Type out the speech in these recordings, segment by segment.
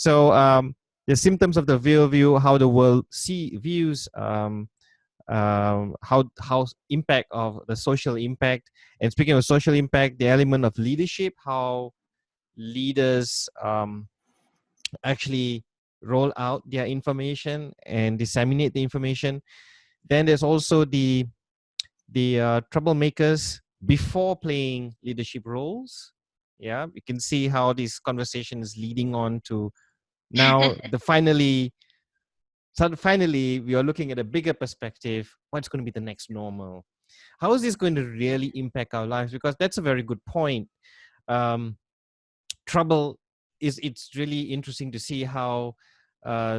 So the symptoms of the real view, how the world views, how impact of the social impact. And speaking of social impact, the element of leadership, how leaders actually roll out their information and disseminate the information. Then there's also the troublemakers before playing leadership roles. Yeah, you can see how this conversation is leading on to now finally we are looking at a bigger perspective. What's going to be the next normal? How is this going to really impact our lives? Because that's a very good point. Trouble it's really interesting to see how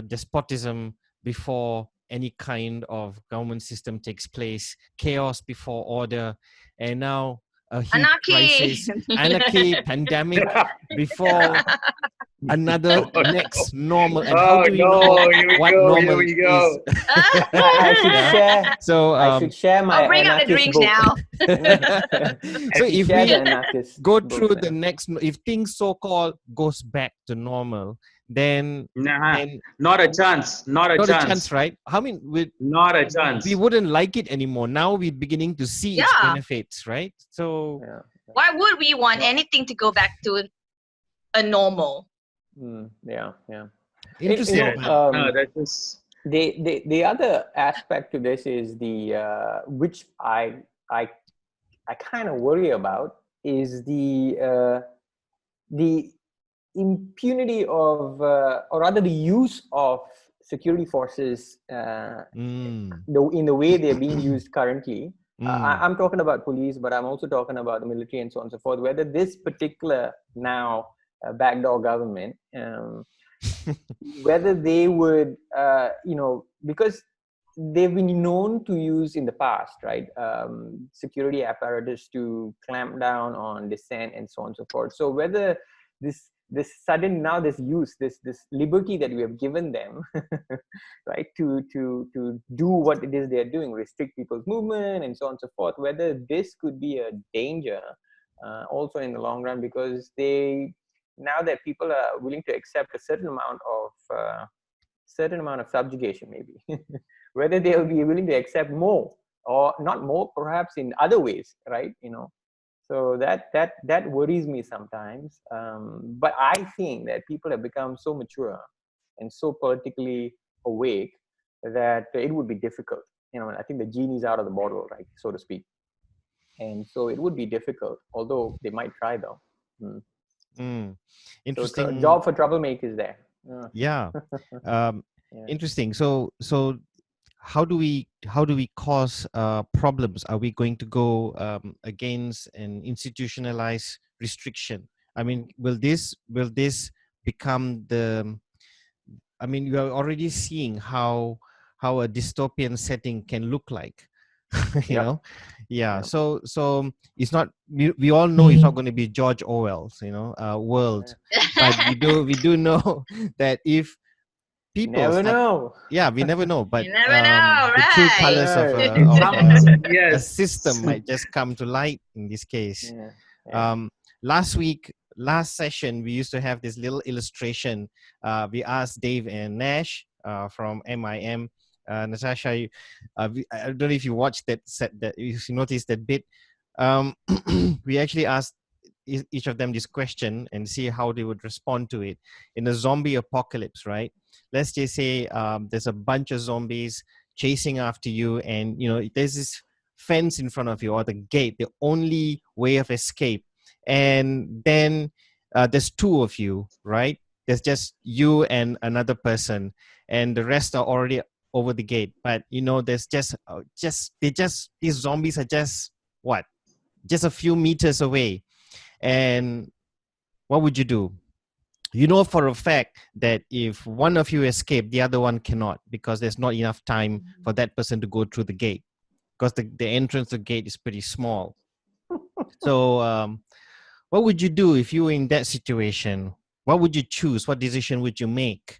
despotism before any kind of government system takes place, chaos before order, and now a huge crisis, anarchy, pandemic before another next normal. And how do we know what normal is? I should share. So I should share my bring out the anarchist drinks book now. So if we go through book, the next, if things so-called goes back to normal, then not a chance. Not a chance, right? I mean, not a chance. We wouldn't like it anymore. Now we're beginning to see its benefits, right? So why would we want anything to go back to a normal? Interesting. The other aspect to this is the which I kind of worry about is the impunity of or rather the use of security forces in the way they're being used currently. I'm talking about police, but I'm also talking about the military and so on and so forth. Whether this particular now backdoor government, whether they would, because they've been known to use in the past, right, security apparatus to clamp down on dissent and so on and so forth. So whether this sudden now this liberty that we have given them, right, to do what it is they're doing, restrict people's movement and so on and so forth, whether this could be a danger also in the long run, because now that people are willing to accept a certain amount of subjugation, maybe whether they'll be willing to accept more or not more, perhaps in other ways, right? So that worries me sometimes. But I think that people have become so mature and so politically awake that it would be difficult. I think the genie's out of the bottle, right, so to speak. And so it would be difficult, although they might try though. Interesting. So job for troublemakers there. Interesting. So how do we cause problems? Are we going to go against an institutionalized restriction? I mean, will this become the? I mean, you are already seeing how a dystopian setting can look like. So it's not, we all know it's not going to be George Orwell's world, but we do know that if people never know. We never know, but you never know, the true colors of a system might just come to light in this case. Last session we used to have this little illustration. We asked Dave and Nash from MIM. Natasha, I don't know if you watched that if you noticed that bit. We actually asked each of them this question and see how they would respond to it in a zombie apocalypse, right? Let's just say there's a bunch of zombies chasing after you, and there's this fence in front of you, or the gate, the only way of escape, and then there's two of you, right? There's just you and another person, and the rest are already over the gate. But there's these zombies are just a few meters away. And what would you do? For a fact that if one of you escape, the other one cannot, because there's not enough time for that person to go through the gate, because the entrance to the gate is pretty small. So what would you do if you were in that situation? What would you choose? What decision would you make?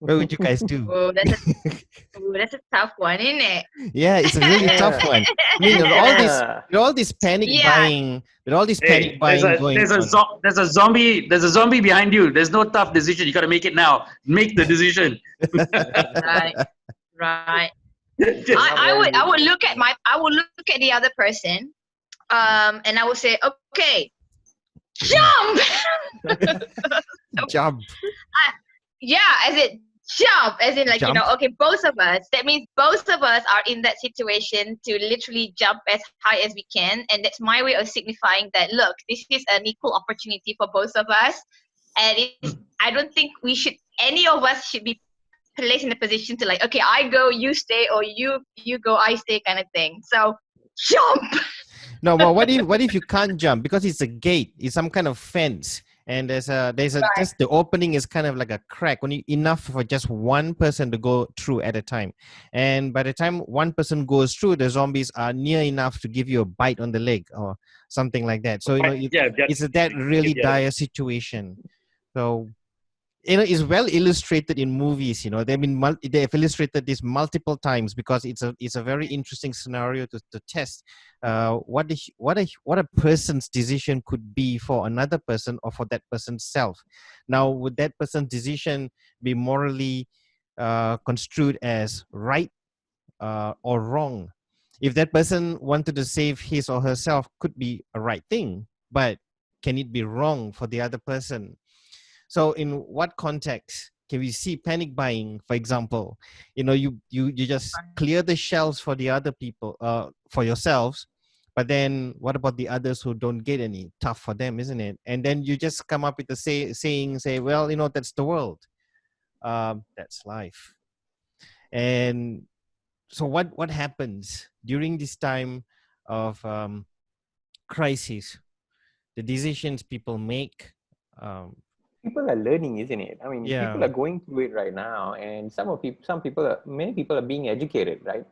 What would you guys do? Oh, that's a tough one, isn't it? Yeah, it's a really tough Yeah. one. I mean, Yeah. with all this panic Yeah. buying, with all this Hey, panic buying going on. there's a zombie behind you. There's no tough decision. You got to make it now. Make the decision. Right. Right. You're not I worried. would look at the other person, and I would say, okay, jump. Jump. Yeah, as in jump, as in like, Jump. okay, both of us. That means both of us are in that situation to literally jump as high as we can, and that's my way of signifying that look, this is an equal opportunity for both of us, and I don't think any of us should be placed in a position to like, okay, I go, you stay, or you go, I stay, kind of thing. So jump. No, well, what if you can't jump because it's a gate, it's some kind of fence, and there's a Right. just the opening is kind of like a crack, only enough for just one person to go through at a time, and by the time one person goes through, the zombies are near enough to give you a bite on the leg or something like that. So it's that really dire situation. So it's well illustrated in movies. They've illustrated this multiple times because it's a very interesting scenario to test what a person's decision could be for another person or for that person's self. Now, would that person's decision be morally construed as right or wrong? If that person wanted to save his or herself, could be a right thing, but can it be wrong for the other person? So in what context can we see panic buying, for example? You just clear the shelves for the other people, for yourselves, but then what about the others who don't get any? Tough for them, isn't it? And then you just come up with the saying, well, that's the world. That's life. And so what happens during this time of crisis? The decisions people make. People are learning, isn't it? I mean, Yeah. people are going through it right now, and many people are being educated, right?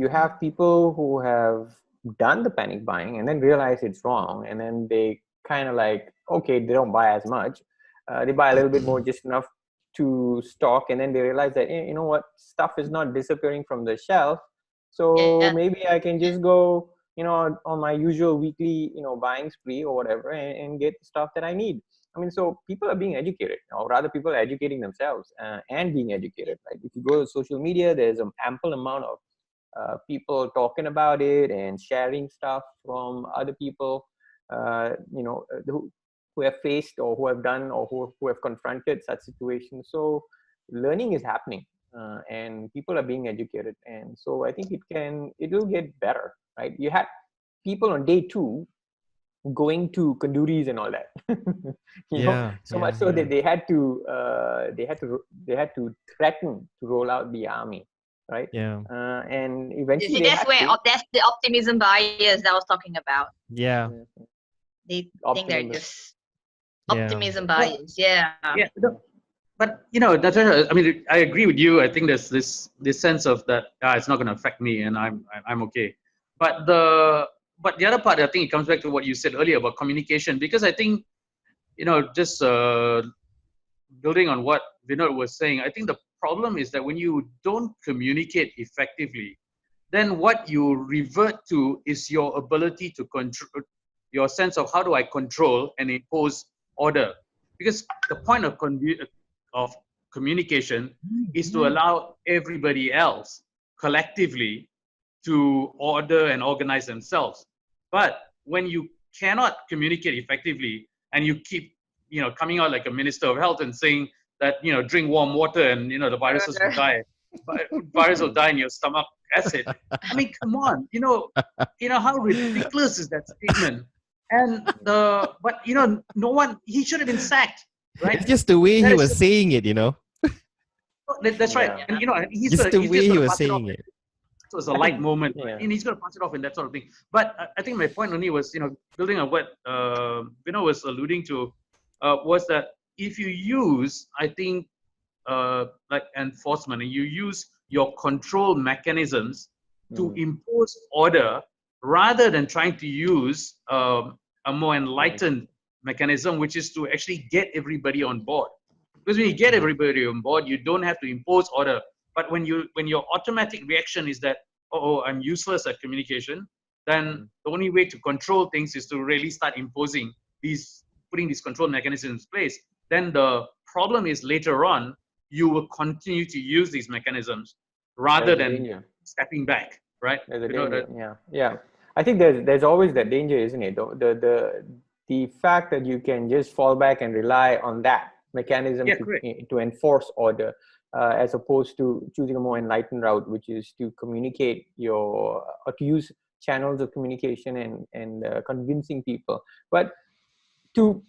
You have people who have done the panic buying and then realize it's wrong, and then they kind of like, okay, they don't buy as much. They buy a little bit more, just enough to stock, and then they realize that, you know what, stuff is not disappearing from the shelf, so Yeah. maybe I can just go, on my usual weekly, buying spree or whatever, and get the stuff that I need. I mean, so people are being educated, or rather, people are educating themselves and being educated, right? If you go to social media, there's an ample amount of people talking about it and sharing stuff from other people, who have faced or who have done or who have confronted such situations. So learning is happening, and people are being educated, and so I think it will get better, right? You had people on day 2 going to kanduris and all that, so much so that they had to threaten to roll out the army, right? Yeah. And You eventually see, they that's had where to. that's the optimism bias that I was talking about. Yeah. They think they're Optimism. just Yeah. optimism bias. Yeah. Yeah, but Natasha, I mean, I agree with you. I think there's this sense of that it's not going to affect me, and I'm okay. But the other part, I think it comes back to what you said earlier about communication, because I think just building on what Vinod was saying, I think the problem is that when you don't communicate effectively, then what you revert to is your ability to control, your sense of how do I control and impose order. Because the point of communication is to allow everybody else collectively to order and organize themselves. But when you cannot communicate effectively and you keep coming out like a minister of health and saying that drink warm water and the viruses will die, virus will die in your stomach acid. I mean, come on, how ridiculous is that statement? And but no one, he should have been sacked, right? It's just the way he was saying it, That's right. Yeah. And he's Just the he's way just he gonna was pass it off. saying it. So it's a light moment, Yeah. and he's going to pass it off and that sort of thing. But I think my point only was, building on what was alluding to, was that if you use, I think, like enforcement, and you use your control mechanisms to impose order rather than trying to use a more enlightened mechanism, which is to actually get everybody on board. Because when you get everybody on board, you don't have to impose order. But when your automatic reaction is that, oh, I'm useless at communication, then the only way to control things is to really start imposing putting these control mechanisms in place. Then the problem is later on, you will continue to use these mechanisms rather There's a than danger. stepping back, right? There's a You know danger. that. Yeah. I think there's always that danger, isn't it? The fact that you can just fall back and rely on that mechanism Yeah, correct. to enforce order, as opposed to choosing a more enlightened route, which is to communicate or to use channels of communication and convincing people. But to,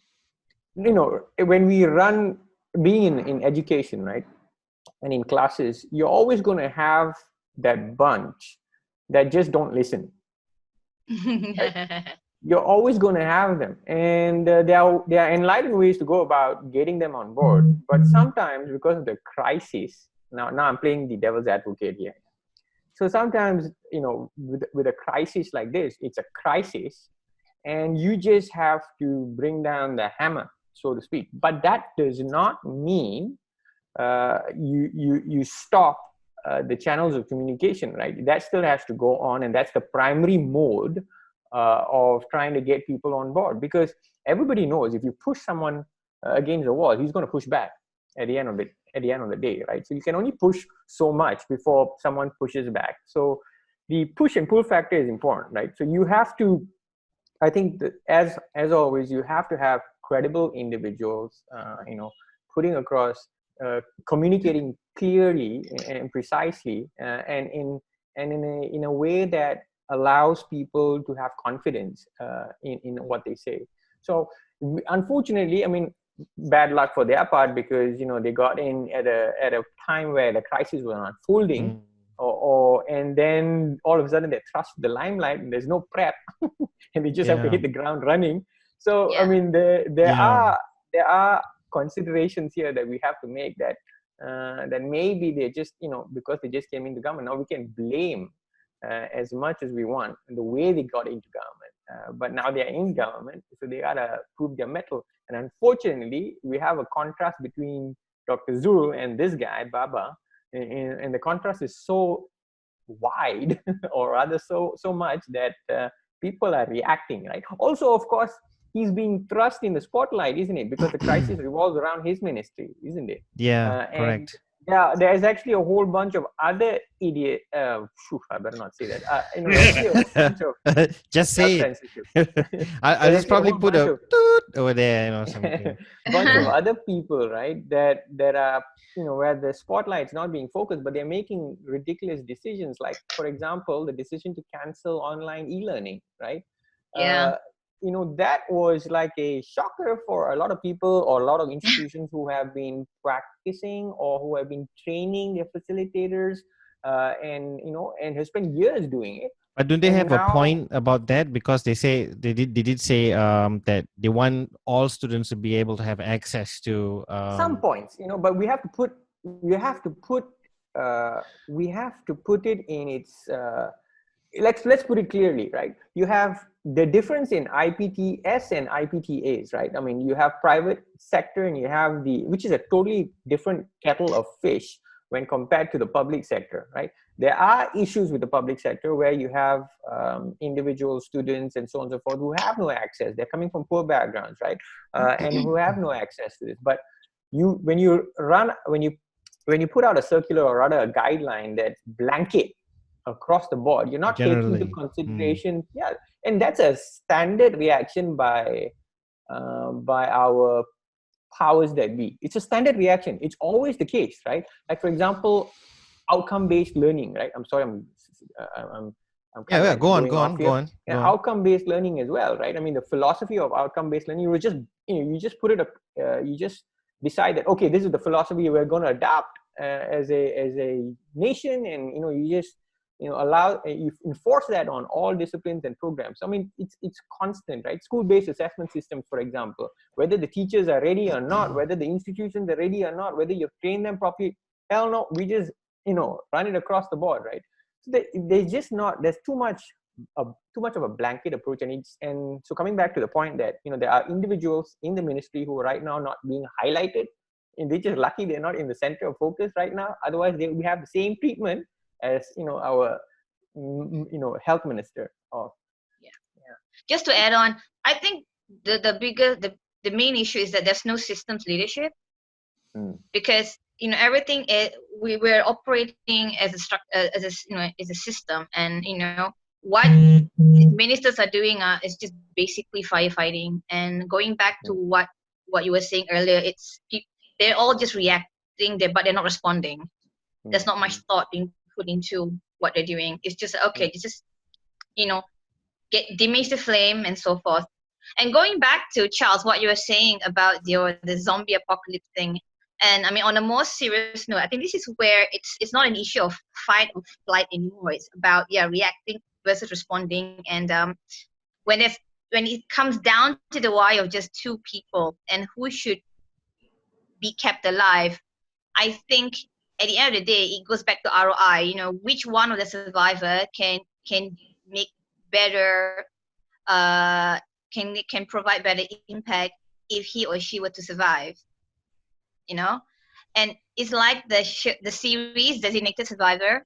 when we run, being in education, right, and in classes, you're always going to have that bunch that just don't listen. You're always going to have them, and there are enlightened ways to go about getting them on board. But sometimes, because of the crisis, now I'm playing the devil's advocate here. So sometimes, with a crisis like this, it's a crisis, and you just have to bring down the hammer, so to speak. But that does not mean you stop the channels of communication, right? That still has to go on, and that's the primary mode of trying to get people on board, because everybody knows if you push someone against the wall, he's going to push back at the end of the day, right? So you can only push so much before someone pushes back. So the push and pull factor is important, right? So you have to, I think that as always, you have to have credible individuals, putting across, communicating clearly and precisely, and in a way that allows people to have confidence in what they say. So unfortunately, I mean, bad luck for their part, because they got in at a time where the crisis was unfolding, and then all of a sudden they're thrust to the limelight and there's no prep, and they just have to hit the ground running. So I mean, there are considerations here that we have to make, that that maybe they just, because they just came into government. Now we can blame as much as we want the way they got into government, but now they're in government, so they gotta prove their mettle. And unfortunately, we have a contrast between Dr. Zul and this guy Baba, and the contrast is so wide, or rather so much, that people are reacting, right? Also, of course, he's being thrust in the spotlight, isn't it? Because the crisis revolves around his ministry, isn't it? Yeah, and correct. yeah, there's actually a whole bunch of other idiot. I better not say that. There's actually a whole bunch of Just say it. I'll there's just actually a probably whole put bunch a of toot over there, something. bunch of other people, right? That are, where the spotlight's not being focused, but they're making ridiculous decisions. Like, for example, the decision to cancel online e-learning, right? Yeah. That was like a shocker for a lot of people, or a lot of institutions who have been practicing or who have been training their facilitators, and have spent years doing it. But do they And have a now, point about that? Because they did say that they want all students to be able to have access to some points, but we have to put it in its, let's put it clearly, right? You have the difference in IPTS and IPTAs, right? I mean, you have private sector, and you have which is a totally different kettle of fish when compared to the public sector, right? There are issues with the public sector where you have individual students and so on and so forth who have no access. They're coming from poor backgrounds, right? And who have no access to this. But when you put out a circular, or rather a guideline that's blanket across the board, you're not taking into consideration, and that's a standard reaction by our powers that be. It's a standard reaction. It's always the case, right? Like, for example, outcome-based learning, right? I'm sorry, I'm kind of like go on. And outcome-based learning as well, right? I mean, the philosophy of outcome-based learning, you just you just decide that, okay, this is the philosophy we're going to adopt as a nation, and you just you enforce that on all disciplines and programs. I mean, it's constant, right? School-based assessment systems, for example, whether the teachers are ready or not, whether the institutions are ready or not, whether you've trained them properly, hell no, we just run it across the board, right? So there's too much of a blanket approach, and so coming back to the point that there are individuals in the ministry who are right now not being highlighted they're just lucky they're not in the center of focus right now. Otherwise, we have the same treatment as our health minister. Or Yeah. Just to add on, I think the main issue is that there's no systems leadership, because everything is, we were operating as as a system, and what ministers are doing is just basically firefighting. And going back to what you were saying earlier, they're all just reacting there, but they're not responding. There's not much thought being put into what they're doing. It's just okay, just get diminish the flame and so forth. And going back to Charles, what you were saying about the zombie apocalypse thing, and I mean, on a more serious note, I think this is where it's not an issue of fight or flight anymore. It's about reacting versus responding. And when it comes down to the why of just two people and who should be kept alive, I think at the end of the day, it goes back to ROI. Which one of the survivor can make better, can provide better impact if he or she were to survive. And it's like the series Designated Survivor,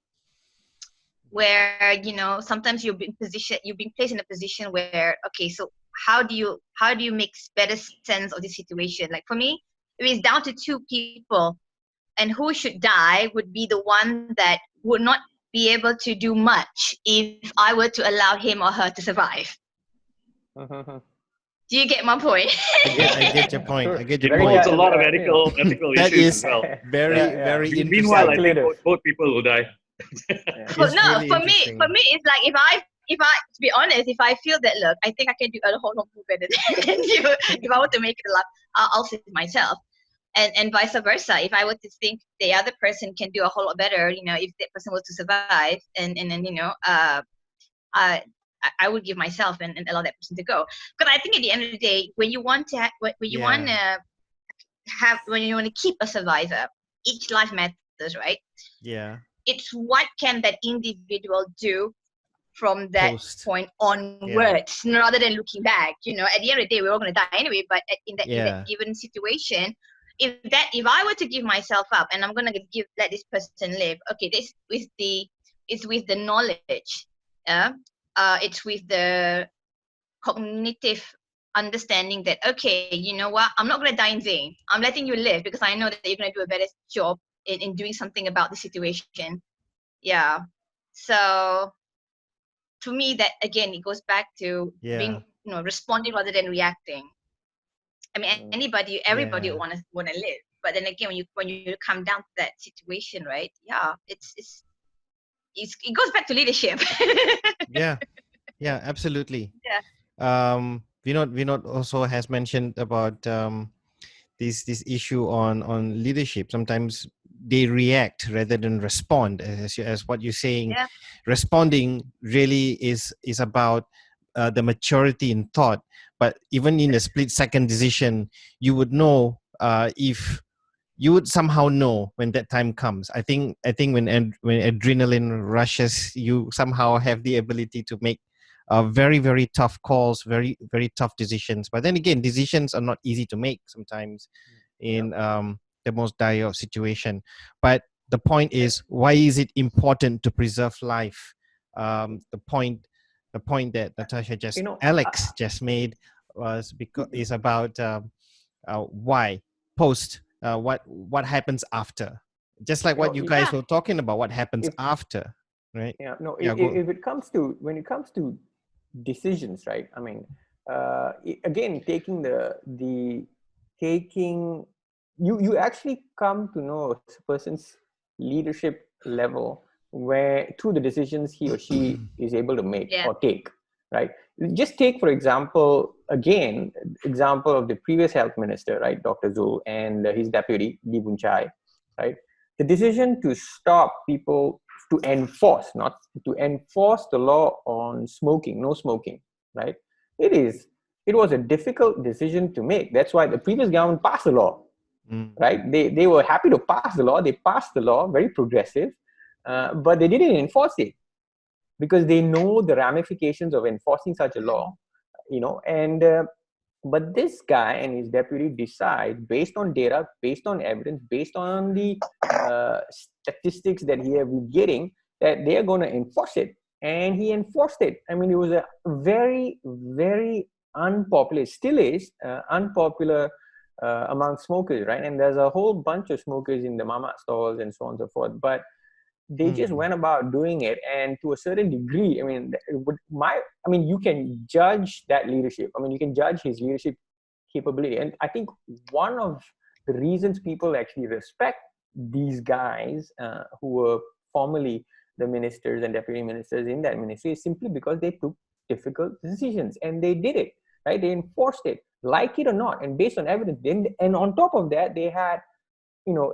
where sometimes you've been placed in a position where, okay, so how do you make better sense of the situation? Like for me, if it's down to two people, and who should die would be the one that would not be able to do much if I were to allow him or her to survive. Do you get my point? I get your point. Sure. I get your It point. holds a lot of ethical That issues is as well. very interesting. Meanwhile, I think Calculative. both people will die. It's But no, really for me, interesting. it's like if I, to be honest, if I feel that, look, I think I can do a whole lot more better than you. If I were to make it alive, I'll save myself. And vice versa. If I were to think the other person can do a whole lot better, if that person was to survive, and then I would give myself and allow that person to go. Because I think at the end of the day, when you want to when you want to keep a survivor, each life matters, right? Yeah. It's what can that individual do from that Post. point onwards, rather than looking back. At the end of the day, we're all going to die anyway. But in that given situation, if I were to give myself up and I'm going to let this person live, okay, it's with the knowledge, it's with the cognitive understanding that, okay, you know what, I'm not going to die in vain. I'm letting you live because I know that you're going to do a better job in doing something about the situation. Yeah. So to me, that again, it goes back to being, responding rather than reacting. I mean, everybody want to live, but then again, when you come down to that situation, right? Yeah, it goes back to leadership. Yeah, absolutely. Yeah. Vinod also has mentioned about this issue on leadership. Sometimes they react rather than respond, as what you're saying. Yeah. Responding really is about the maturity in thought. But even in a split-second decision, you would know if you would somehow know when that time comes. I think when adrenaline rushes, you somehow have the ability to make very, very tough calls, very, very tough decisions. But then again, decisions are not easy to make sometimes in the most dire of situation. But the point is, why is it important to preserve life? The point that Natasha Alex just made is about why post what happens after, just like what you guys were talking about, what happens after, right? If it comes to when it comes to decisions, right? I mean, again, you actually come to know a person's leadership level where through the decisions he or she is able to make or take, right? Just take, for example, example of the previous health minister, right, Dr. Zul, and his deputy, Lee Boon Chai, right? The decision to stop people, to enforce the law on smoking, no smoking, right? It was a difficult decision to make. That's why the previous government passed the law, right? They were happy to pass the law. They passed the law, very progressive, but they didn't enforce it because they know the ramifications of enforcing such a law, and But this guy and his deputy decide, based on data, based on evidence, based on the statistics that he have been getting, that they are going to enforce it. And he enforced it. I mean, it was a very, very unpopular, still is unpopular among smokers, right? And there's a whole bunch of smokers in the mama stalls and so on and so forth. But they just went about doing it, and to a certain degree, I mean, you can judge that leadership. I mean, you can judge his leadership capability, and I think one of the reasons people actually respect these guys who were formerly the ministers and deputy ministers in that ministry is simply because they took difficult decisions and they did it, right? They enforced it, like it or not, and based on evidence. And on top of that, they had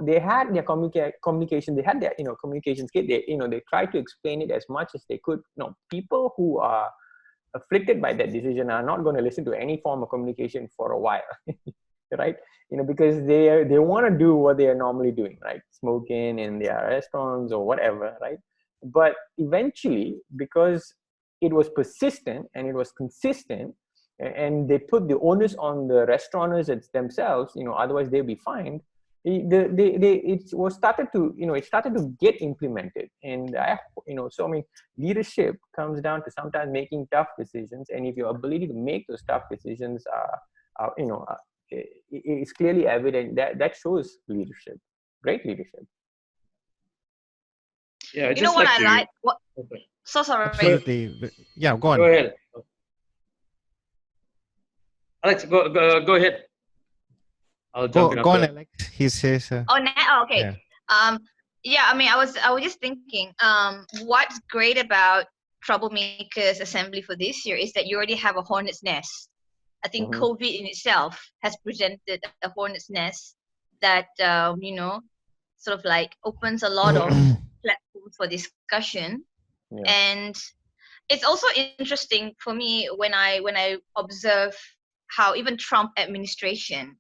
they had their communication, they had their communication skills. They tried to explain it as much as they could. People who are afflicted by that decision are not going to listen to any form of communication for a while. Right? Because they want to do what they are normally doing, right? Smoking in their restaurants or whatever, right? But eventually, because it was persistent and it was consistent, and they put the onus on the restaurateurs themselves, otherwise they'll be fined. It started to get implemented. And so I mean, leadership comes down to sometimes making tough decisions, and if your ability to make those tough decisions it's clearly evident, that shows leadership, great leadership. Yeah, You know what I like? What? Okay. So sorry. Absolutely. Yeah, go on. Go ahead. Alex, go ahead. I'll jump in Go after on, Alex. He says. Okay. Yeah. Yeah. I mean, I was just thinking. What's great about Troublemakers Assembly for this year is that you already have a hornet's nest. I think COVID in itself has presented a hornet's nest that sort of like opens a lot of platforms for discussion. Yeah. And it's also interesting for me when I observe how even Trump administration,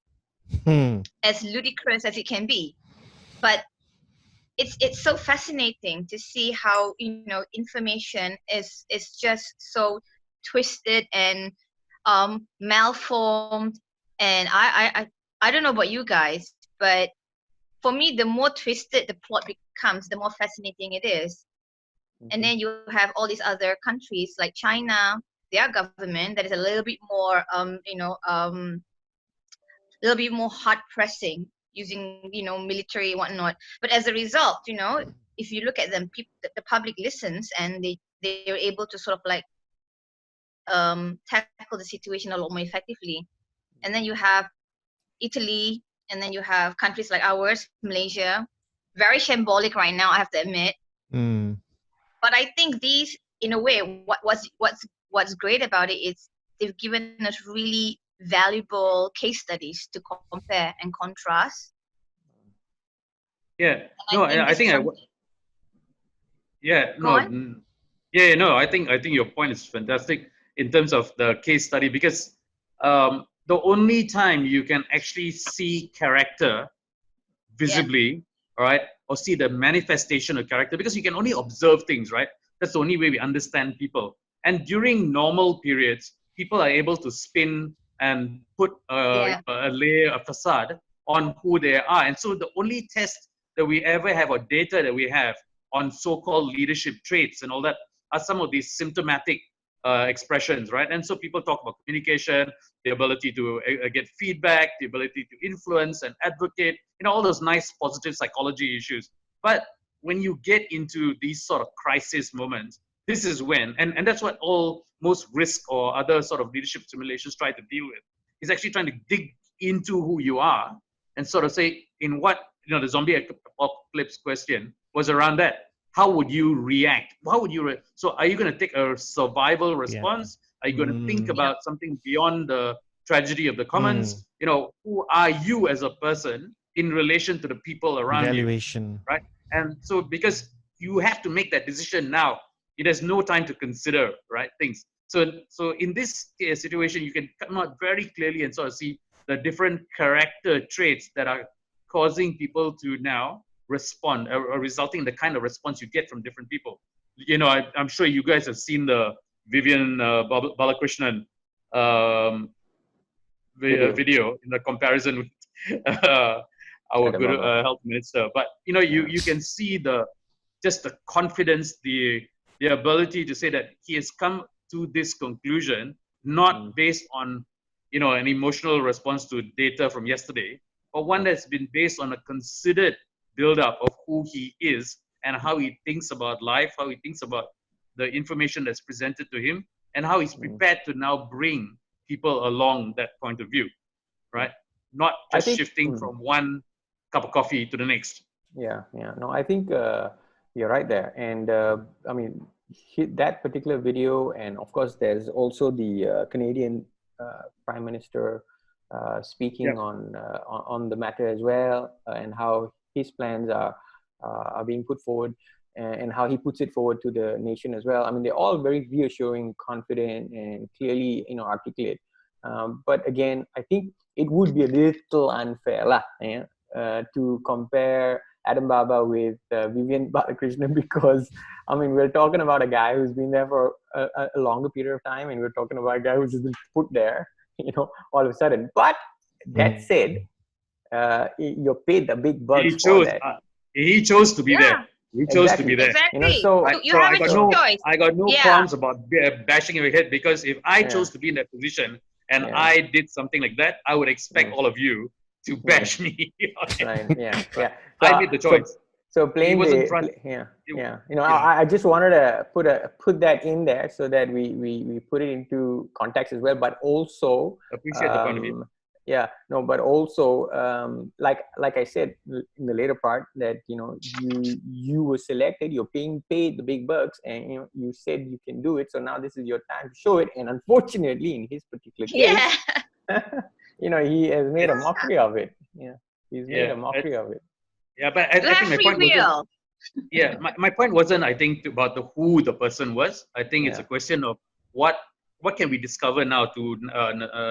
as ludicrous as it can be, but it's so fascinating to see how information is just so twisted and malformed. And I don't know about you guys, but for me, the more twisted the plot becomes, the more fascinating it is. And then you have all these other countries like China, their government that is a little bit more little bit more hard pressing, using military and whatnot. But as a result, if you look at them, the public listens, and they're able to sort of like tackle the situation a lot more effectively. And then you have Italy, and then you have countries like ours, Malaysia, very shambolic right now, I have to admit. But I think these, in a way, what's great about it is they've given us really valuable case studies to compare and contrast. Yeah. And No, I think I think your point is fantastic in terms of the case study, because the only time you can actually see character visibly, all right, or see the manifestation of character, because you can only observe things, right? That's the only way we understand people. And during normal periods, people are able to spin and put a layer, a facade on who they are. And so the only test that we ever have, or data that we have on so-called leadership traits and all that, are some of these symptomatic expressions, right? And so people talk about communication, the ability to get feedback, the ability to influence and advocate, all those nice positive psychology issues. But when you get into these sort of crisis moments, this is when, and that's what most risk or other sort of leadership simulations try to deal with, is actually trying to dig into who you are and sort of say, in what, the zombie apocalypse question was around that. How would you react? How would you so are you going to take a survival response? Are you going to think about something beyond the tragedy of the commons? Who are you as a person in relation to the people around you, right? And so, because you have to make that decision now, it has no time to consider, right, things. So in this situation, you can come out very clearly and sort of see the different character traits that are causing people to now respond, or resulting in the kind of response you get from different people. I'm sure you guys have seen the Vivian Balakrishnan video in the comparison with our Adam good Baba. health minister. But you can see just the confidence, the ability to say that he has come to this conclusion not based on an emotional response to data from yesterday, but one that's been based on a considered build-up of who he is and how he thinks about life, how he thinks about the information that's presented to him, and how he's prepared to now bring people along that point of view, right? Not I just think, shifting from one cup of coffee to the next. Yeah. No, I think you're right there. And I mean, that particular video, and of course, there's also the Canadian Prime Minister speaking Yeah. on the matter as well, and how his plans are being put forward, and how he puts it forward to the nation as well. I mean, they're all very reassuring, confident, and clearly, articulate. But again, I think it would be a little unfair lah, to compare Adam Baba with Vivian Balakrishnan, because I mean, we're talking about a guy who's been there for a longer period of time, and we're talking about a guy who's just been put there, all of a sudden. But that said, you're paid the big bucks for that. He chose to be there. He chose to be there. Exactly. You So have I a got choice. I got no qualms about bashing your head, because if I chose to be in that position and I did something like that, I would expect all of you to bash me. Right. Yeah. So, I made the choice. So playing I just wanted to put that in there so that we put it into context as well, but also appreciate the point of view. But also like I said in the later part, that you were selected, you're paid the big bucks, and you said you can do it, so now this is your time to show it. And unfortunately, in his particular case, he has made a mockery of it. He's made a mockery of it. Yeah, but I think my point wasn't. My point wasn't, I think, about who the person was. I think it's a question of what can we discover now, to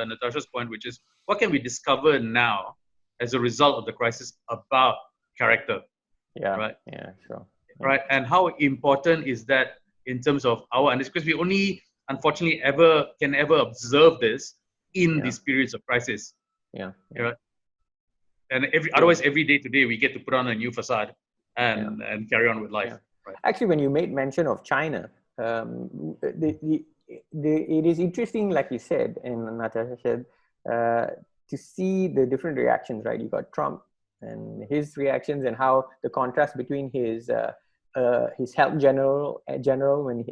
Natasha's point, which is what can we discover now as a result of the crisis about character. Right. Yeah, sure. Right. And how important is that in terms of our understanding? Because we only, unfortunately, can ever observe this in these periods of crisis. Right. And otherwise, every day today, we get to put on a new facade and carry on with life. Right. Actually, when you made mention of China, it is interesting, like you said, and Natasha said, to see the different reactions, right? You got Trump and his reactions, and how the contrast between his health general when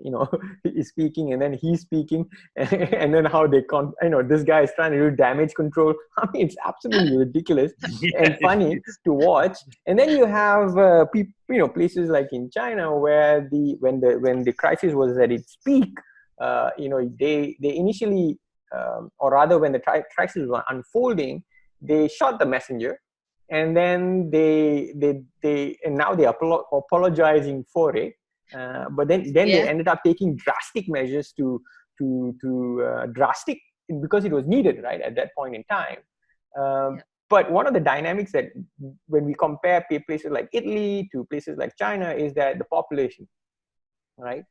he's speaking, and then he's speaking, and then how this guy is trying to do damage control. I mean, it's absolutely ridiculous and funny to watch. And then you have places like in China, where when the crisis was at its peak, they initially, or rather when the crisis was unfolding, they shot the messenger. And then and now they are apologizing for it, but then they ended up taking drastic measures drastic because it was needed, right, at that point in time. But one of the dynamics that when we compare places like Italy to places like China is that the population, right?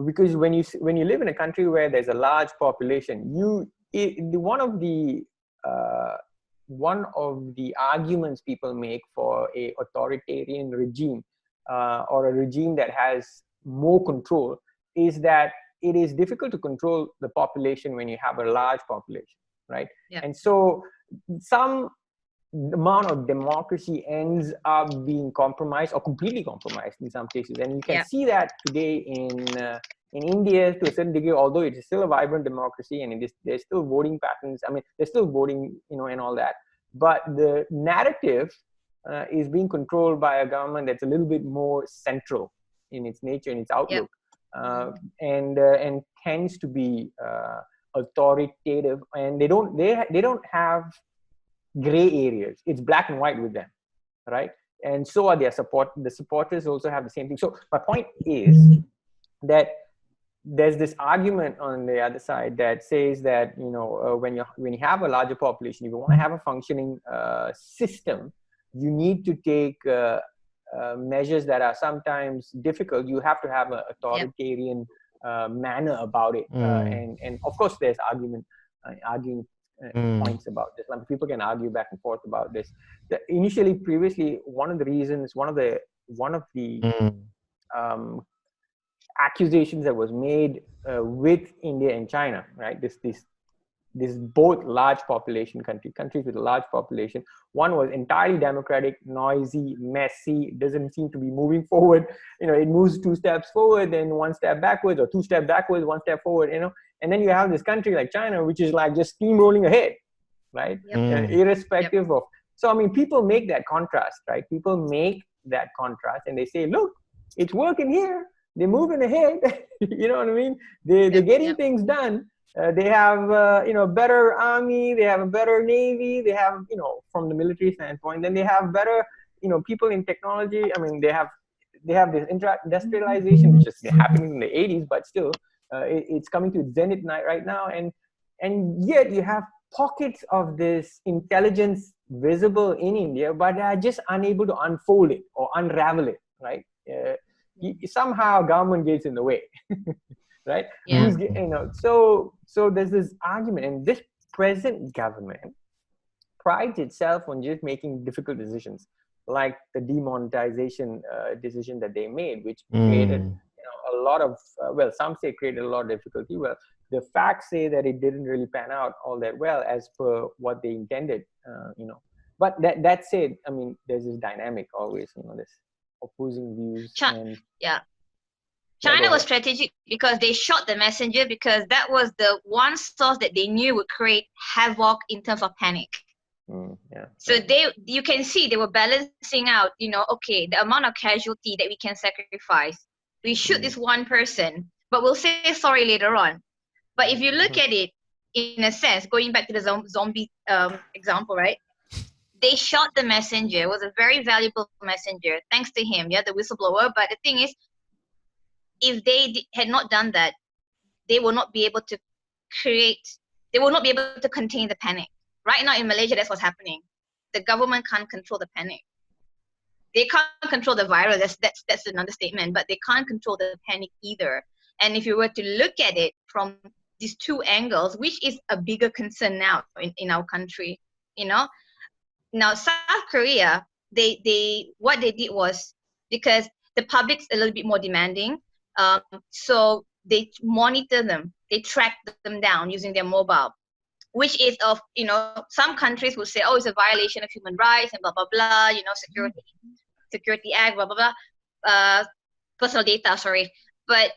Because when you live in a country where there's a large population, one of the arguments people make for a authoritarian regime, or a regime that has more control, is that it is difficult to control the population when you have a large population, right? And so some amount of democracy ends up being compromised or completely compromised in some cases. And you can see that today in India to a certain degree, although it is still a vibrant democracy, and there's still voting patterns. I mean, there's still voting, and all that. But the narrative is being controlled by a government that's a little bit more central in its nature and its outlook, and tends to be authoritative. And they don't have gray areas. It's black and white with them, right? And so are their the supporters also have the same thing. So my point is that there's this argument on the other side that says that when you have a larger population, if you want to have a functioning system, you need to take measures that are sometimes difficult. You have to have an authoritarian manner about it, and of course there's arguing points about this. Like, people can argue back and forth about this. Previously, one of the accusations that was made with India and China, right? This both large population countries with a large population. One was entirely democratic, noisy, messy, doesn't seem to be moving forward. It moves 2 steps forward, then 1 step backwards, or 2 steps backwards, 1 step forward. And then you have this country like China, which is like just steamrolling ahead, right? Irrespective of. So I mean, people make that contrast, right? People make that contrast, and they say, look, it's working here. They're moving ahead. You know what I mean? They're getting things done. They have better army, they have a better navy, they have, from the military standpoint, then they have better, people in technology. I mean, they have this industrialization, which is happening in the 80s, but still it's coming to its zenith right now. And yet you have pockets of this intelligence visible in India, but they are just unable to unfold it or unravel it, right? Somehow government gets in the way. Right? Yeah. So there's this argument, and this present government prides itself on just making difficult decisions, like the demonetization decision that they made, which created a lot of some say created a lot of difficulty. Well, the facts say that it didn't really pan out all that well as per what they intended. But that said, I mean, there's this dynamic always, this opposing views. China was strategic because they shot the messenger, because that was the one source that they knew would create havoc in terms of panic. So you can see they were balancing out, okay, the amount of casualty that we can sacrifice. We shoot this one person, but we'll say sorry later on. But if you look at it in a sense, going back to the zombie example, right? They shot the messenger. It was a very valuable messenger, thanks to him, the whistleblower. But the thing is, if they had not done that, they will not be able to contain the panic. Right now in Malaysia, that's what's happening. The government can't control the panic. They can't control the virus, that's an understatement, but they can't control the panic either. And if you were to look at it from these two angles, which is a bigger concern now in our country, Now South Korea, what they did was, because the public's a little bit more demanding, so they monitor them, they track them down using their mobile, which is of, some countries will say, oh, it's a violation of human rights and blah, blah, blah, Security Act, blah, blah, blah, personal data, sorry. But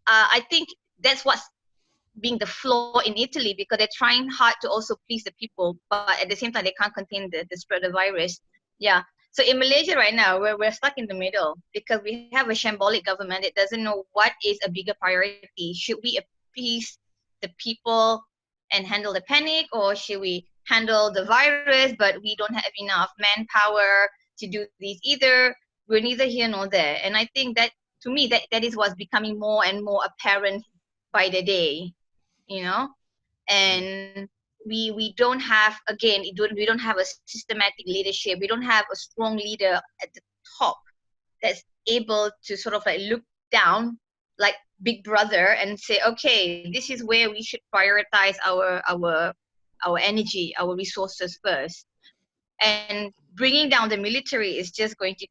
I think that's what's being the flaw in Italy, because they're trying hard to also please the people, but at the same time, they can't contain the spread of the virus. Yeah. So in Malaysia right now, we're stuck in the middle, because we have a shambolic government that doesn't know what is a bigger priority. Should we appease the people and handle the panic, or should we handle the virus, but we don't have enough manpower to do these either? We're neither here nor there. And I think that, to me, that is what's becoming more and more apparent by the day, and we don't have, again, we don't have a systematic leadership. We don't have a strong leader at the top that's able to sort of like look down like Big Brother and say, okay, this is where we should prioritize our energy, our resources first. And bringing down the military is just going to,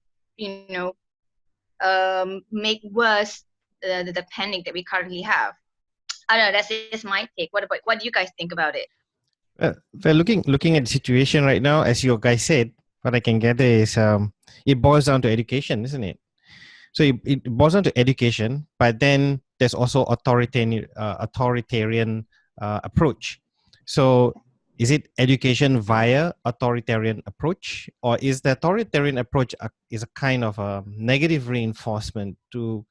make worse the panic that we currently have. I don't know. That's just my take. What do you guys think about it? Well, looking at the situation right now, as you guys said, what I can gather is it boils down to education, isn't it? So it boils down to education, but then there's also authoritarian approach. So is it education via authoritarian approach, or is the authoritarian approach is a kind of a negative reinforcement to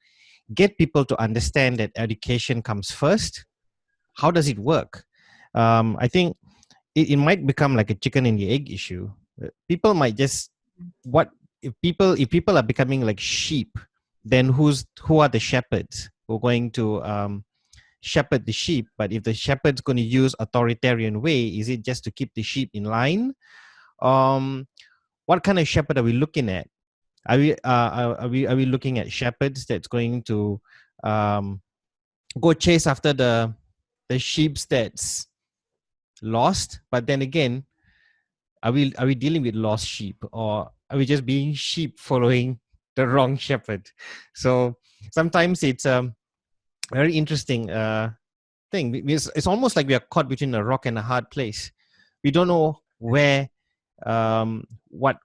get people to understand that education comes first? How does it work? I think it might become like a chicken and the egg issue. People might just, if people are becoming like sheep, then who are the shepherds who are going to shepherd the sheep? But if the shepherd's going to use authoritarian way, is it just to keep the sheep in line? What kind of shepherd are we looking at? Are we looking at shepherds that's going to go chase after the sheep that's lost, but then again, are we dealing with lost sheep, or are we just being sheep following the wrong shepherd? So sometimes it's a very interesting thing. It's almost like we are caught between a rock and a hard place. We don't know where, what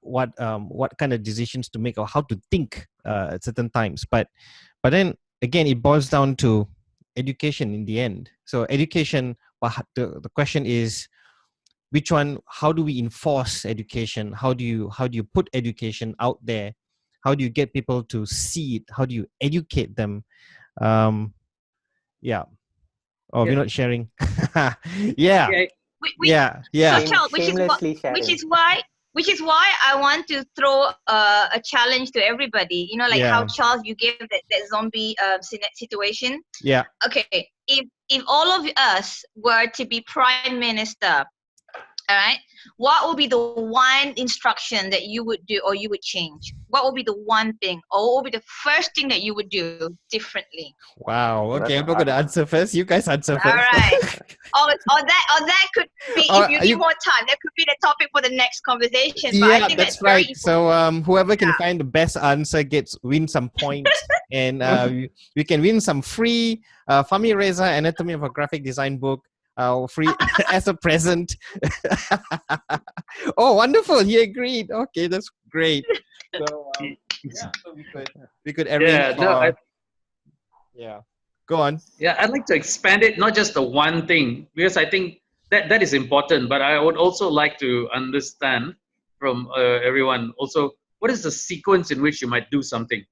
kind of decisions to make or how to think at certain times. But then again, it boils down to education in the end. So education, the question is, which one? How do we enforce education? How do you put education out there? How do you get people to see it? How do you educate them? um yeah. Oh, we're Yeah. not sharing. Yeah, Yeah. we so yeah. Charles, Shamelessly which sharing. is why I want to throw a challenge to everybody. You know, like how Yeah, Charles, you gave that zombie situation. yeah. Okay, if all of us were to be prime minister, all right, what would be the one instruction that you would do or you would change? What would be the one thing, or what would be the first thing that you would do differently? Wow. Oh, Okay, that's I'm not going to hard. answer first. You guys answer All first. right. Or that could be, if you Are need you? more time, that could be the topic for the next conversation. But I Yeah, think that's that's very right. important. So whoever can find the best answer gets win some points, and we can win some free Fami Reza Anatomy of a Graphic Design book, free as a present. Oh, wonderful! He agreed. Okay, that's great. So yeah, so we could arrange Yeah. No. for, yeah. Go on. Yeah, I'd like to expand it, not just the one thing, because I think that is important. But I would also like to understand from everyone also what is the sequence in which you might do something,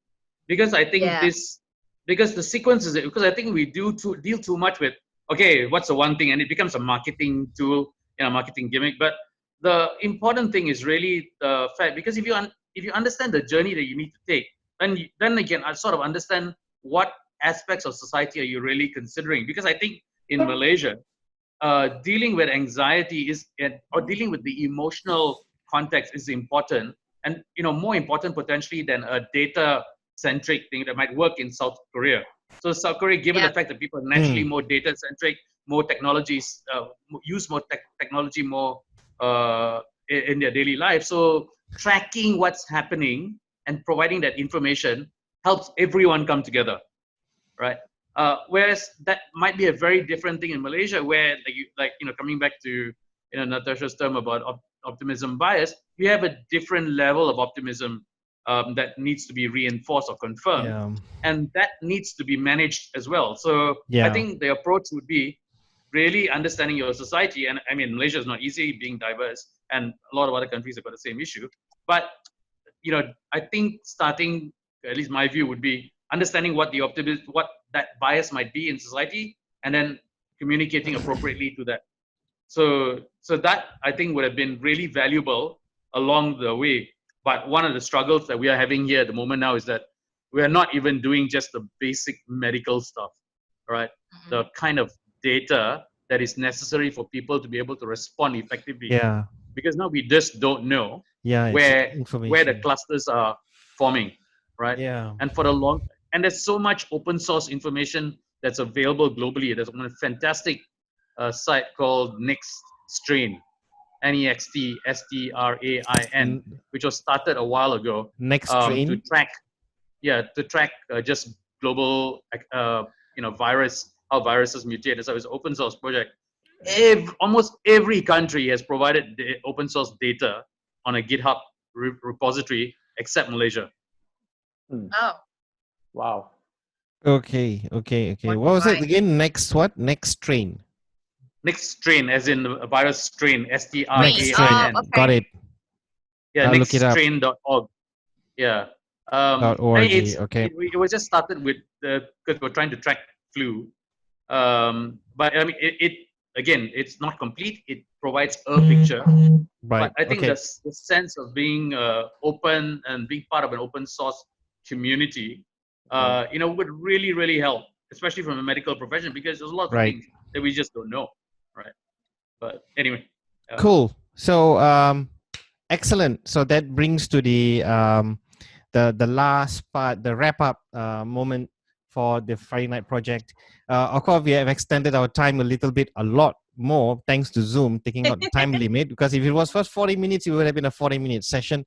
because I think Yeah. this, because the sequence is, because I think we deal too much with, okay, what's the one thing, and it becomes a marketing tool, marketing gimmick. But the important thing is really the fact, because if you understand the journey that you need to take, then again I sort of understand what aspects of society are you really considering. Because I think in Malaysia, dealing with anxiety or dealing with the emotional context is important, and more important potentially than a data centric thing that might work in South Korea. So South Korea, given the Yeah. fact that people are naturally Mm, more data centric, more technologies, use more technology more in their daily life, so tracking what's happening and providing that information helps everyone come together, right? Whereas that might be a very different thing in Malaysia, where coming back to Natasha's term about optimism bias, we have a different level of optimism that needs to be reinforced or confirmed, yeah, and that needs to be managed as well. So I yeah, think the approach would be really understanding your society, and I mean Malaysia is not easy being diverse, and a lot of other countries have got the same issue, but I think starting, at least my view would be understanding what that bias might be in society, and then communicating appropriately to that. So that I think would have been really valuable along the way. But one of the struggles that we are having here at the moment now is that we are not even doing just the basic medical stuff, right? The kind of data that is necessary for people to be able to respond effectively, yeah, because now we just don't know yeah. It's where the information. clusters are forming, right? Yeah. And for the long, and there's so much open source information that's available globally. There's a fantastic site called Next Strain, NEXTSTRAIN, N- which was started a while ago, Next to train. track, just global virus, how viruses mutate. So it's an open source project. Almost every country has provided the open source data on a GitHub repository except Malaysia. Oh, Wow. Okay, okay, okay. What was it right. again? Next what? Next train. Next strain, as in a virus strain, Next Train. Oh, train. STRAIN. Got okay. it. Yeah, I'll look it up. nextstrain.org. Yeah. .org. Okay. It was just started with because we're trying to track flu. But I mean, again, it's not complete. It provides a picture, but Right. I think Okay. the sense of being open and being part of an open source community, would really, really help, especially from a medical profession, because there's lots of Right. things that we just don't know, right? But anyway, Cool. So excellent. So that brings to the last part, the wrap up moment for the Friday Night Project. Of course, we have extended our time a lot more, thanks to Zoom taking out the time limit. Because if it was first 40 minutes, it would have been a 40-minute session.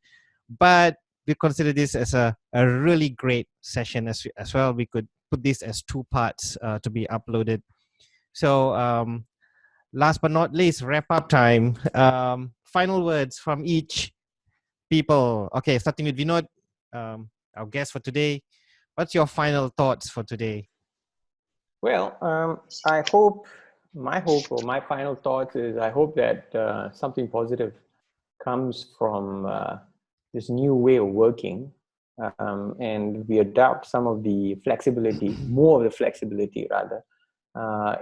But we consider this as a really great session as well. We could put this as 2 parts to be uploaded. So last but not least, wrap up time. Final words from each people. Okay, starting with Vinod, our guest for today. What's your final thoughts for today? Well, I hope, my hope or my final thoughts is I hope that something positive comes from this new way of working, and we adopt some of the flexibility, more of the flexibility rather,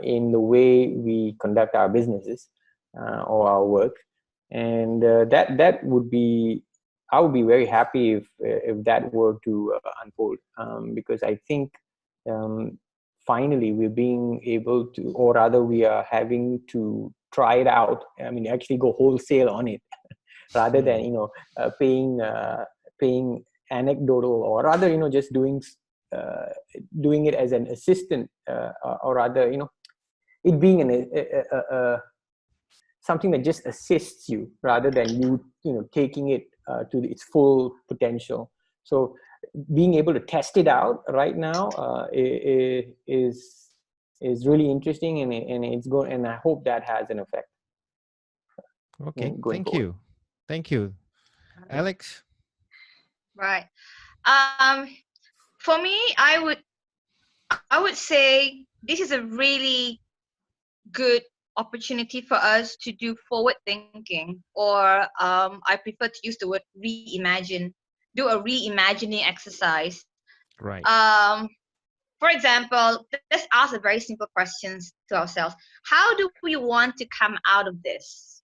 in the way we conduct our businesses or our work. And that would be, I would be very happy if that were to unfold, because I think finally we're being able to, or rather we are having to try it out. I mean, actually go wholesale on it, rather than paying anecdotal, or rather just doing it as an assistant, or rather it being something that just assists you rather than you taking it to its full potential. So being able to test it out right now is really interesting, and it's going, and I hope that has an effect. Okay, Going forward. thank you, Alex. Right. For me, I would say this is a really good opportunity for us to do forward thinking, or I prefer to use the word reimagine. Do a reimagining exercise. Right. For example, let's ask a very simple questions to ourselves. How do we want to come out of this?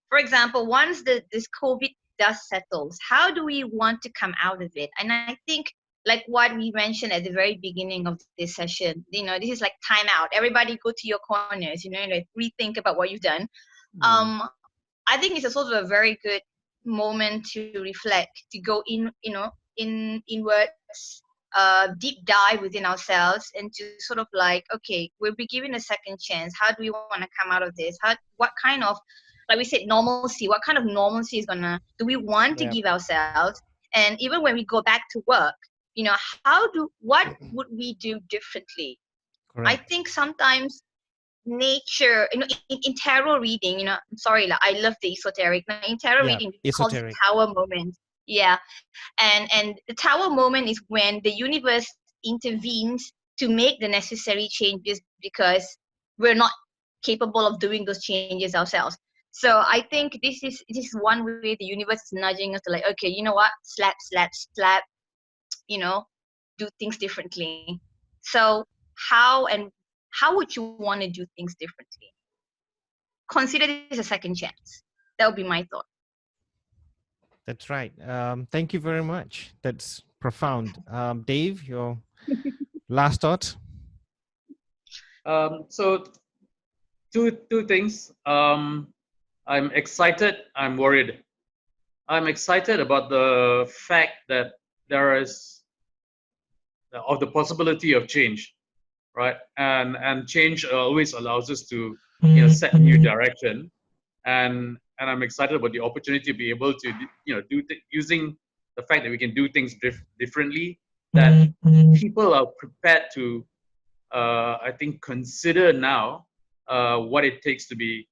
For example, once this COVID dust settles, how do we want to come out of it? And I think, like what we mentioned at the very beginning of this session, this is like time out. Everybody go to your corners, like rethink about what you've done. I think it's also a very good moment to reflect, to go inwards, deep dive within ourselves, and to sort of like, okay, we'll be given a second chance. How do we want to come out of this? What kind of, like we said, normalcy? What kind of normalcy do we want to give ourselves? And even when we go back to work, what would we do differently? Correct. I think sometimes nature, in tarot reading, I'm sorry, I love the esoteric. Now, in tarot reading, we call it esoteric. tower moment. Yeah. And the tower moment is when the universe intervenes to make the necessary changes, because we're not capable of doing those changes ourselves. So I think this is one way the universe is nudging us to, like, okay, you know what, slap, do things differently. So how would you want to do things differently? Consider this a second chance. That would be my thought. That's right. Thank you very much. That's profound. Dave, your last thoughts? So two things. I'm excited. I'm worried. I'm excited about the fact that there is of the possibility of change, right? And change always allows us to set a new direction, and I'm excited about the opportunity to be able to using the fact that we can do things differently, that people are prepared to I think consider now what it takes to be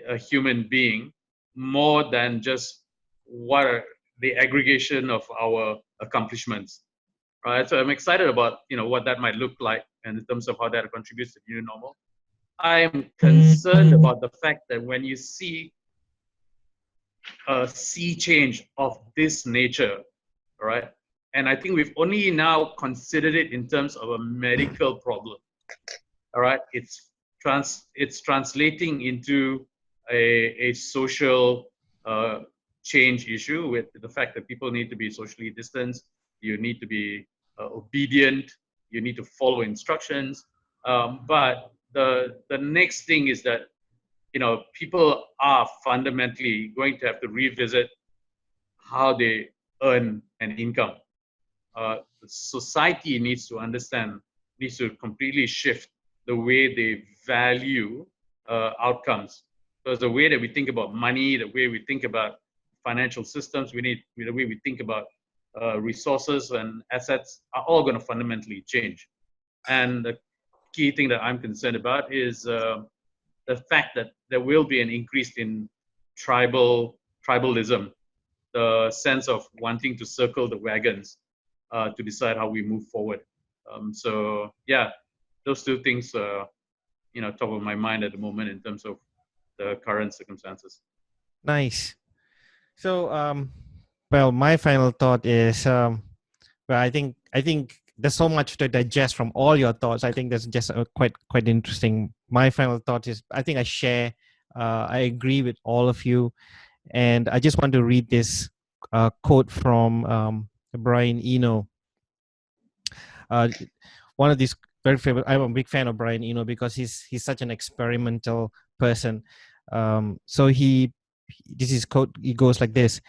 a human being, more than just what are the aggregation of our accomplishments, right? So I'm excited about what that might look like, and in terms of how that contributes to the new normal. I'm concerned about the fact that when you see a sea change of this nature, right? And I think we've only now considered it in terms of a medical problem. All right, it's translating into a social change issue, with the fact that people need to be socially distanced. You need to be obedient. You need to follow instructions. But the next thing is that people are fundamentally going to have to revisit how they earn an income, the society needs to understand, needs to completely shift the way they value outcomes. Because the way that we think about money, the way we think about financial systems, the way we think about resources and assets are all going to fundamentally change. And the key thing that I'm concerned about is the fact that there will be an increase in tribalism, the sense of wanting to circle the wagons to decide how we move forward. So yeah, those two things, top of my mind at the moment in terms of the current circumstances. Nice. So, well, my final thought is, well, I think there's so much to digest from all your thoughts. I think that's just quite interesting. My final thought is, I think I agree with all of you, and I just want to read this quote from Brian Eno. One of these very favorite. I'm a big fan of Brian Eno because he's such an experimental person. So this is quote. He goes like this: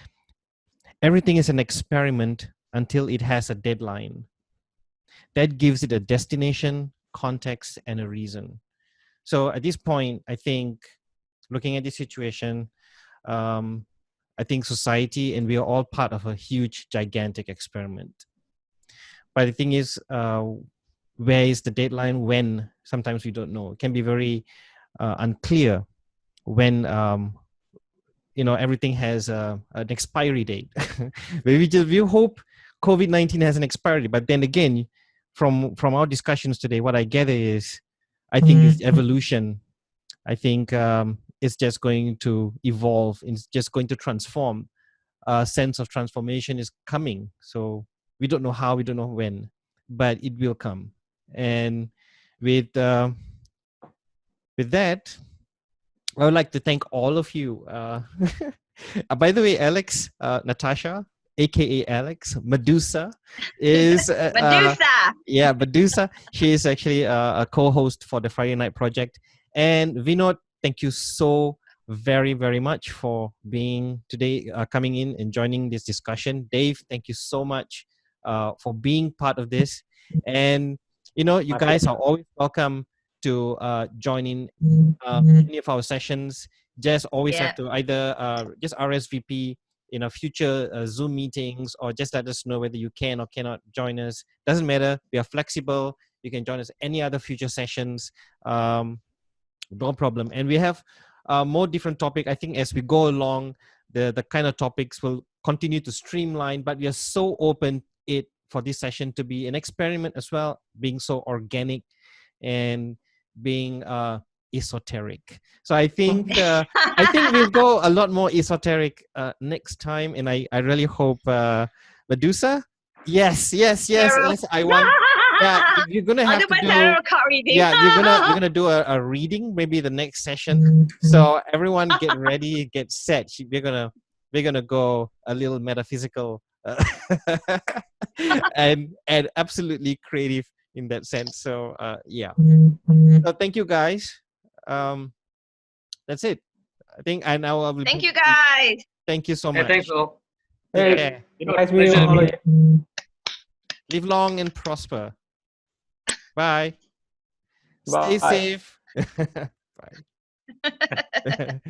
"Everything is an experiment until it has a deadline. That gives it a destination, context, and a reason." So at this point, I think, looking at this situation, I think society and we are all part of a huge, gigantic experiment. But the thing is, where is the deadline? When? Sometimes we don't know. It can be very unclear when everything has an expiry date. we hope COVID-19 has an expiry, but then again, from our discussions today, what I gather is, I think it's evolution. I think it's just going to evolve. It's just going to transform. A sense of transformation is coming. So we don't know how, we don't know when, but it will come. And with that, I would like to thank all of you. By the way, Alex, Natasha, aka Alex, Medusa, is Medusa. She is actually a co-host for the Friday Night Project. And Vinod, thank you so very, very much for being today, coming in and joining this discussion. Dave, thank you so much for being part of this. And you guys are always welcome to join in any of our sessions. Just always have to either just RSVP future Zoom meetings, or just let us know whether you can or cannot join us. Doesn't matter. We are flexible. You can join us any other future sessions. No problem. And we have more different topic. I think as we go along, the kind of topics will continue to streamline, but we are so open it for this session to be an experiment as well, being so organic and being esoteric. So I think we'll go a lot more esoteric next time, and I really hope Medusa. Yes. I want. Yeah, you're gonna have to do. Tarot card reading. Yeah, you're gonna do a reading maybe the next session. So everyone get ready, get set. We're gonna go a little metaphysical and absolutely creative in that sense. So yeah. So thank you guys. That's it. I think I now will. Thank you guys. Thank you so much. Thanks all. Hey, nice meeting all of you. Live long and prosper. Bye. Bye. Stay safe. Bye.